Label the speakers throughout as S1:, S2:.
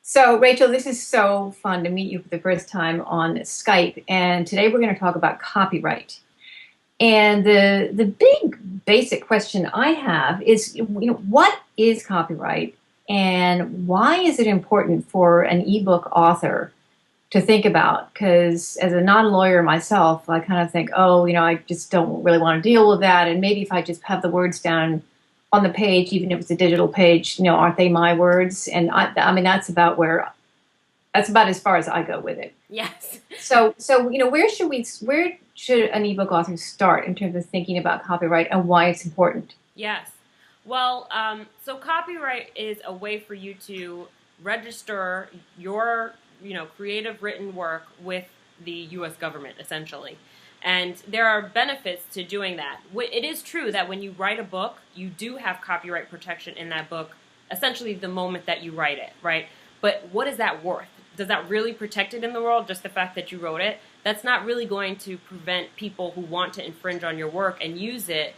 S1: So, Rachel, this is so fun to meet you for the first time on Skype. And today we're going to talk about copyright. And the big basic question I have is, what is copyright and why is it important for an ebook author to think about? Because as a non-lawyer myself, I kind of think, oh, I just don't really want to deal with that. And maybe if I just have the words down on the page, even if it's a digital page, aren't they my words? And I mean, that's about as far as I go with it.
S2: Yes.
S1: So where should an ebook author start in terms of thinking about copyright and why it's important?
S2: Yes. Well, so copyright is a way for you to register your, creative written work with the U.S. government, essentially. And there are benefits to doing that. It is true that when you write a book, you do have copyright protection in that book, essentially the moment that you write it, right? But what is that worth? Does that really protect it in the world, just the fact that you wrote it? That's not really going to prevent people who want to infringe on your work and use it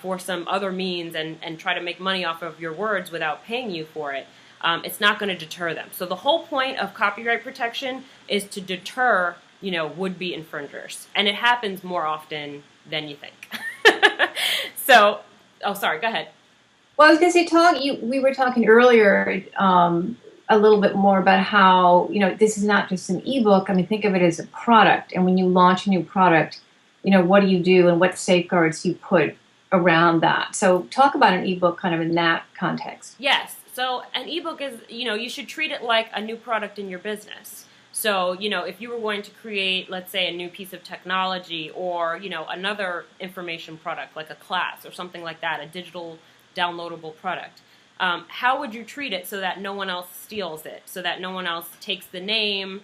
S2: for some other means and try to make money off of your words without paying you for it. It's not going to deter them. So the whole point of copyright protection is to deter, would-be infringers. And it happens more often than you think. So, oh, sorry, go ahead.
S1: Well, I was going to say, we were talking earlier a little bit more about how, this is not just an ebook. I mean, think of it as a product. And when you launch a new product, what do you do and what safeguards you put around that? So talk about an ebook kind of in that context.
S2: Yes. So an ebook is, you should treat it like a new product in your business. So, if you were going to create, let's say, a new piece of technology or, another information product like a class or something like that, a digital downloadable product, how would you treat it so that no one else steals it, so that no one else takes the name,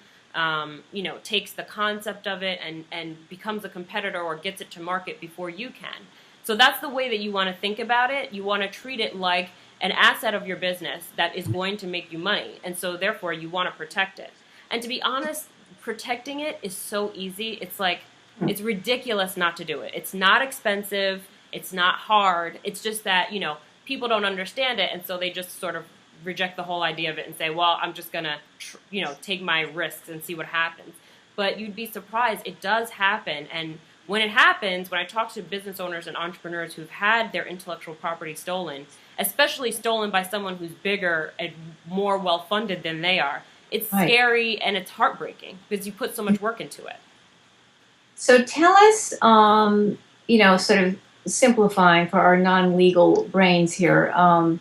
S2: takes the concept of it and becomes a competitor or gets it to market before you can? So that's the way that you want to think about it. You want to treat it like an asset of your business that is going to make you money, and so therefore you want to protect it. And to be honest, protecting it is so easy. It's like, it's ridiculous not to do it. It's not expensive. It's not hard. It's just that, people don't understand it, and so they just sort of reject the whole idea of it and say, well, I'm just going to, take my risks and see what happens. But you'd be surprised. It does happen. And when it happens, when I talk to business owners and entrepreneurs who've had their intellectual property stolen, especially stolen by someone who's bigger and more well-funded than they are, it's
S1: Right.
S2: scary and it's heartbreaking because you put so much work into it.
S1: So tell us, sort of simplifying for our non-legal brains here, tell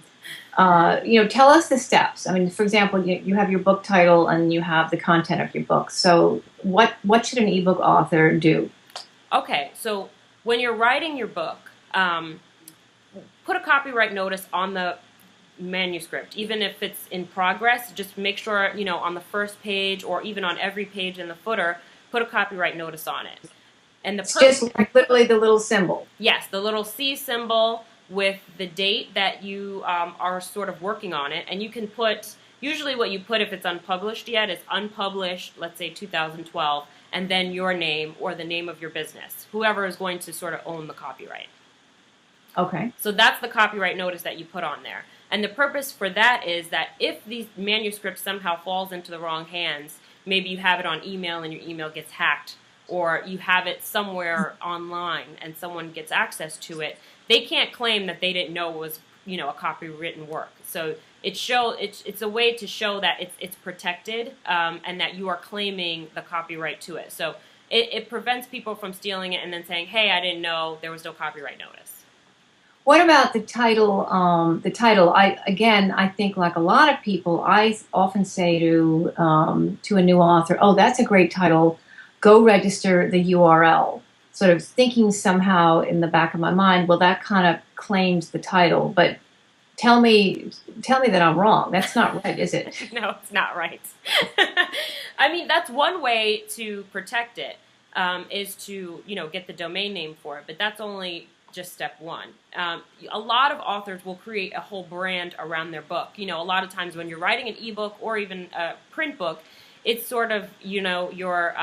S1: us the steps. I mean, for example, you have your book title and you have the content of your book. So what should an ebook author do?
S2: Okay, so when you're writing your book, put a copyright notice on the manuscript, even if it's in progress. Just make sure, on the first page or even on every page in the footer, put a copyright notice on it. And the
S1: It's just like literally the little symbol.
S2: yes, the little C symbol with the date that you are sort of working on it. And you can put, usually what you put if it's unpublished yet is unpublished, let's say 2012, and then your name or the name of your business, whoever is going to sort of own the copyright.
S1: Okay.
S2: So that's the copyright notice that you put on there. And the purpose for that is that if these manuscripts somehow falls into the wrong hands, maybe you have it on email and your email gets hacked, or you have it somewhere online and someone gets access to it, they can't claim that they didn't know it was, a copywritten work. So it's a way to show that it's protected and that you are claiming the copyright to it. So it prevents people from stealing it and then saying, hey, I didn't know, there was no copyright notice.
S1: What about the title? I think like a lot of people, I often say to a new author, "Oh, that's a great title. Go register the URL." Sort of thinking somehow in the back of my mind, well, that kind of claims the title. But tell me that I'm wrong. That's not right, is it?
S2: No, it's not right. I mean, that's one way to protect it, is to, get the domain name for it, but that's only just step one. A lot of authors will create a whole brand around their book. A lot of times when you're writing an ebook or even a print book, it's sort of, your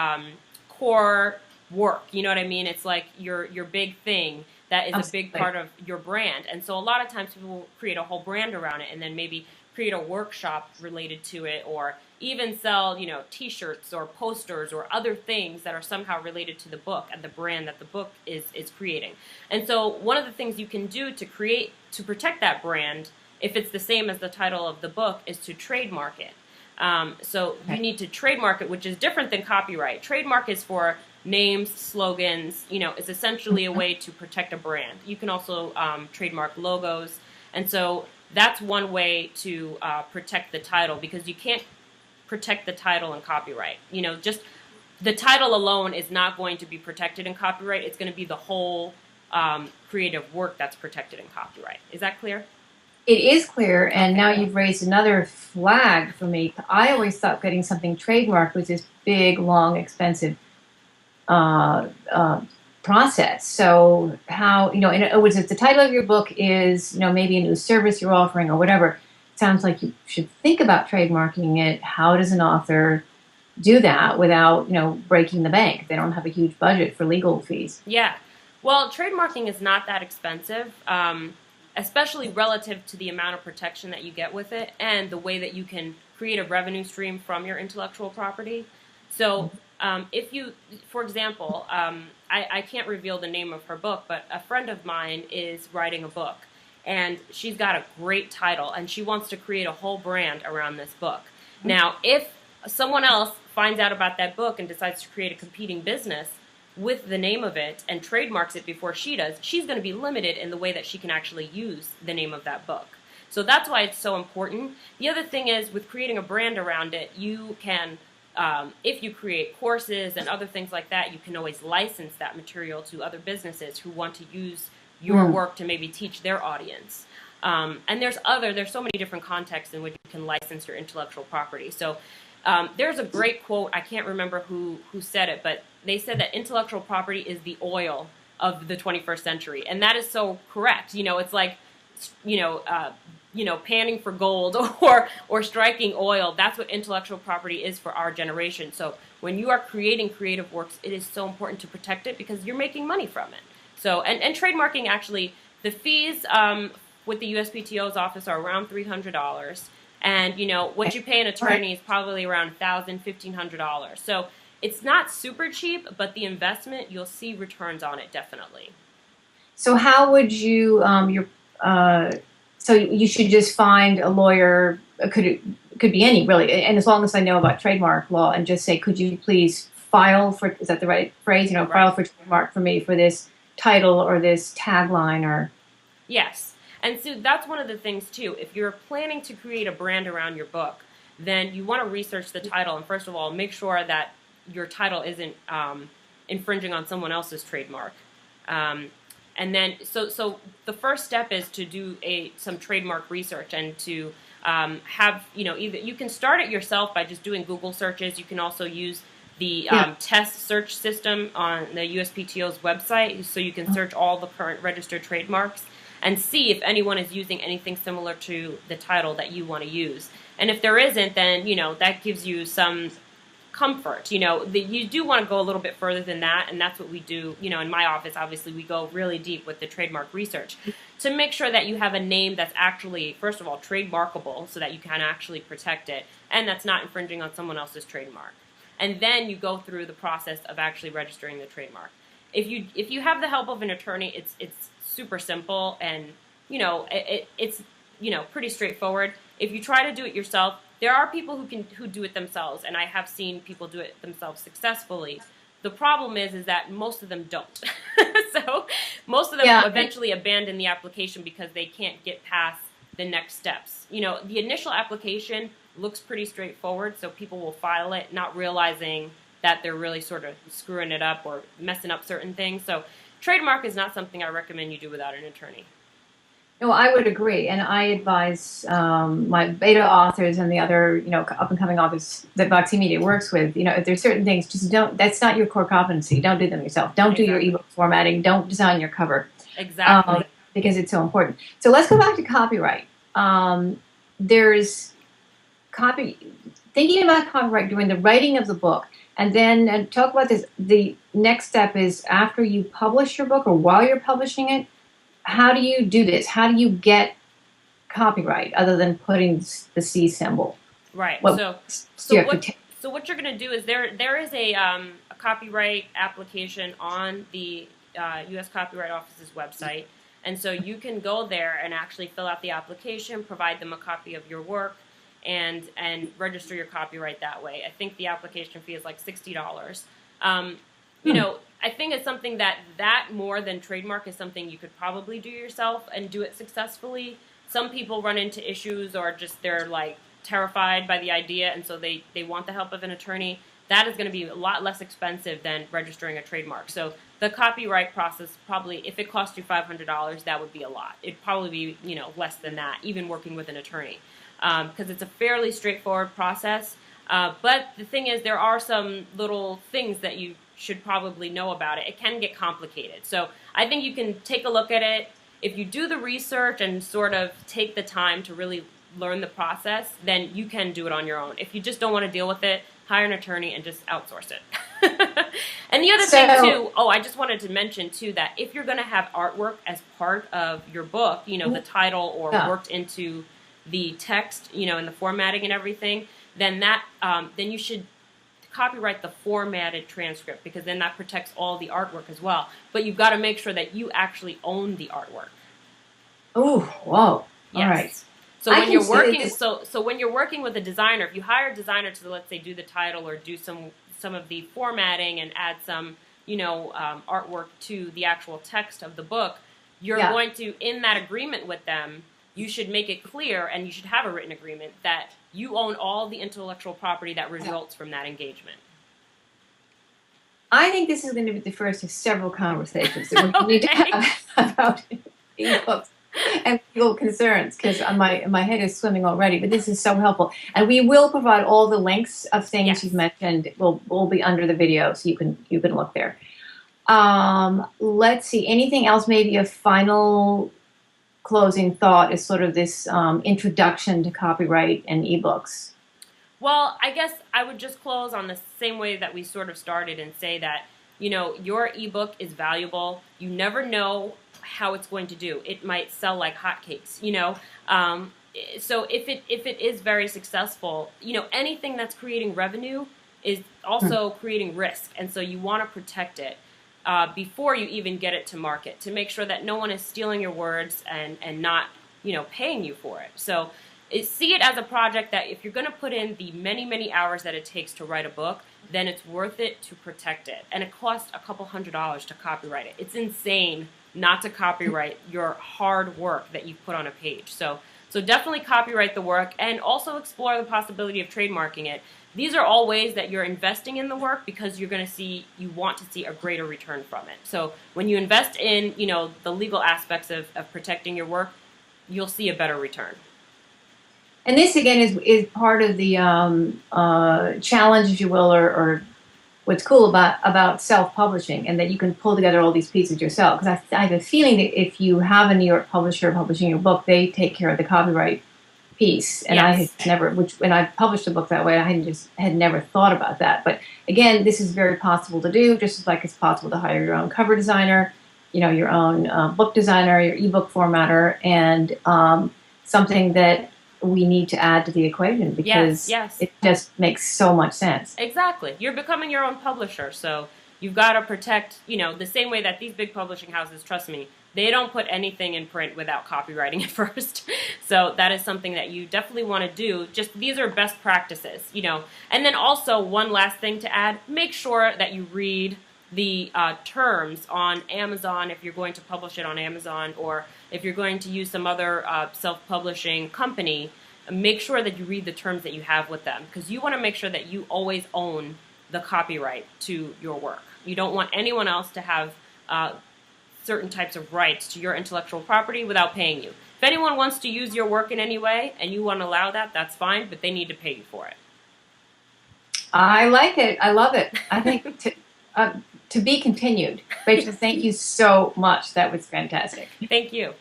S2: core work. You know what I mean? It's like your big thing that is a big
S1: Absolutely.
S2: part of your brand. And so a lot of times people will create a whole brand around it and then maybe create a workshop related to it, or even sell, t-shirts or posters or other things that are somehow related to the book and the brand that the book is creating. And so one of the things you can do to protect that brand, if it's the same as the title of the book, is to trademark it. So you need to trademark it, which is different than copyright. Trademark is for names, slogans, it's essentially a way to protect a brand. You can also trademark logos. And so that's one way to protect the title, because you can't protect the title in copyright. Just the title alone is not going to be protected in copyright. It's going to be the whole creative work that's protected in copyright. Is that clear?
S1: It is clear, and now you've raised another flag for me. I always thought getting something trademarked was this big, long, expensive process. So how, in other words, if the title of your book is, maybe a new service you're offering or whatever, it sounds like you should think about trademarking it. How does an author do that without, breaking the bank? They don't have a huge budget for legal fees.
S2: Yeah. Well, trademarking is not that expensive, especially relative to the amount of protection that you get with it and the way that you can create a revenue stream from your intellectual property. So if you, for example, I can't reveal the name of her book, but a friend of mine is writing a book, and she's got a great title, and she wants to create a whole brand around this book. Now, if someone else finds out about that book and decides to create a competing business with the name of it and trademarks it before she does, she's going to be limited in the way that she can actually use the name of that book. So that's why it's so important. The other thing is, with creating a brand around it, you can, if you create courses and other things like that, you can always license that material to other businesses who want to use your work to maybe teach their audience. And there's so many different contexts in which you can license your intellectual property. So there's a great quote, I can't remember who said it, but they said that intellectual property is the oil of the 21st century. And that is so correct. It's like, panning for gold or striking oil. That's what intellectual property is for our generation. So when you are creating creative works, it is so important to protect it because you're making money from it. So, and trademarking, actually, the fees with the USPTO's office are around $300. And, what you pay an attorney is probably around $1,000, $1,500. So it's not super cheap, but the investment, you'll see returns on it, definitely.
S1: So how would you, so you should just find a lawyer, could be any, really, and as long as I know about trademark law, and just say, could you please file for, is that the right phrase,
S2: Right.
S1: file for trademark for me for this title or this tagline or...
S2: Yes. And so that's one of the things, too. If you're planning to create a brand around your book, then you want to research the title. And first of all, make sure that your title isn't infringing on someone else's trademark. And then, so the first step is to do some trademark research and to have, either you can start it yourself by just doing Google searches. You can also use the test search system on the USPTO's website, so you can search all the current registered trademarks and see if anyone is using anything similar to the title that you want to use. And if there isn't, then, that gives you some comfort. You do want to go a little bit further than that, and that's what we do. In my office, obviously, we go really deep with the trademark research to make sure that you have a name that's actually, first of all, trademarkable, so that you can actually protect it, and that's not infringing on someone else's trademark. And then you go through the process of actually registering the trademark. If you have the help of an attorney, it's super simple, and it's pretty straightforward. If you try to do it yourself, there are people who do it themselves, and I have seen people do it themselves successfully. The problem is that most of them don't. So most of them eventually abandon the application because they can't get past the next steps. The initial application looks pretty straightforward, so people will file it not realizing that they're really sort of screwing it up or messing up certain things. So trademark is not something I recommend you do without an attorney.
S1: No, I would agree, and I advise my beta authors and the other, up-and-coming authors that Voxy Media works with, if there's certain things, just don't, that's not your core competency. Don't do them yourself. Don't do your ebook formatting. Don't design your cover.
S2: Exactly.
S1: Because it's so important. So let's go back to copyright. There's thinking about copyright during the writing of the book, and then talk about this. The next step is after you publish your book or while you're publishing it. How do you do this? How do you get copyright other than putting the C symbol?
S2: Right.
S1: What do
S2: So
S1: you have to
S2: what
S1: take?
S2: so what you're going to do is there is a copyright application on the U.S. Copyright Office's website, and so you can go there and actually fill out the application, provide them a copy of your work, and register your copyright that way. I think the application fee is like $60. Um, I think it's something that more than trademark is something you could probably do yourself and do it successfully. Some people run into issues or just they're like terrified by the idea, and so they want the help of an attorney. That is going to be a lot less expensive than registering a trademark. So the copyright process probably, if it cost you $500, that would be a lot. It'd probably be less than that, even working with an attorney, because it's a fairly straightforward process. But the thing is, there are some little things that you should probably know about it. It can get complicated. So I think you can take a look at it. If you do the research and sort of take the time to really learn the process, then you can do it on your own. If you just don't want to deal with it, hire an attorney and just outsource it. And the other thing too, I just wanted to mention too that if you're going to have artwork as part of your book, the title or worked into the text, in the formatting and everything, then then you should copyright the formatted transcript, because then that protects all the artwork as well. But you've got to make sure that you actually own the artwork.
S1: Oh, whoa!
S2: Yes.
S1: All right.
S2: So when you're working, so when you're working with a designer, if you hire a designer to, let's say, do the title or do some of the formatting and add some artwork to the actual text of the book, you're going to, in that agreement with them, you should make it clear, and you should have a written agreement that you own all the intellectual property that results from that engagement.
S1: I think this is going to be the first of several conversations that we're going to need to have about ebooks and legal concerns, because my head is swimming already. But this is so helpful, and we will provide all the links of things you've mentioned. Will be under the video, so you can look there. Let's see. Anything else? Maybe a final closing thought is sort of this introduction to copyright and ebooks.
S2: Well, I guess I would just close on the same way that we sort of started and say that, your ebook is valuable. You never know how it's going to do. It might sell like hotcakes, so if it is very successful, anything that's creating revenue is also creating risk. And so you want to protect it before you even get it to market, to make sure that no one is stealing your words and not, paying you for it. So see it as a project that if you're going to put in the many, many hours that it takes to write a book, then it's worth it to protect it. And it costs a couple $100s to copyright it. It's insane not to copyright your hard work that you've put on a page. So definitely copyright the work, and also explore the possibility of trademarking it. These are all ways that you're investing in the work, because you want to see a greater return from it. So when you invest in, the legal aspects of protecting your work, you'll see a better return.
S1: And this, again, is part of the challenge, if you will, or what's cool about self-publishing, and that you can pull together all these pieces yourself. Because I have a feeling that if you have a New York publisher publishing your book, they take care of the copyright piece. And I had never, when I published a book that way, I had never thought about that. But again, this is very possible to do, just like it's possible to hire your own cover designer, your own book designer, your ebook formatter, and something that we need to add to the equation, because it just makes so much sense.
S2: Exactly. You're becoming your own publisher, so you've got to protect, the same way that these big publishing houses, trust me, they don't put anything in print without copywriting it first. So that is something that you definitely want to do. Just these are best practices, And then also, one last thing to add, make sure that you read the terms on Amazon if you're going to publish it on Amazon, or if you're going to use some other self-publishing company. Make sure that you read the terms that you have with them, because you want to make sure that you always own the copyright to your work. You don't want anyone else to have certain types of rights to your intellectual property without paying you. If anyone wants to use your work in any way and you want to allow that, that's fine, but they need to pay you for it.
S1: I like it. I love it. I think to be continued. Rachel, thank you so much. That was fantastic.
S2: Thank you.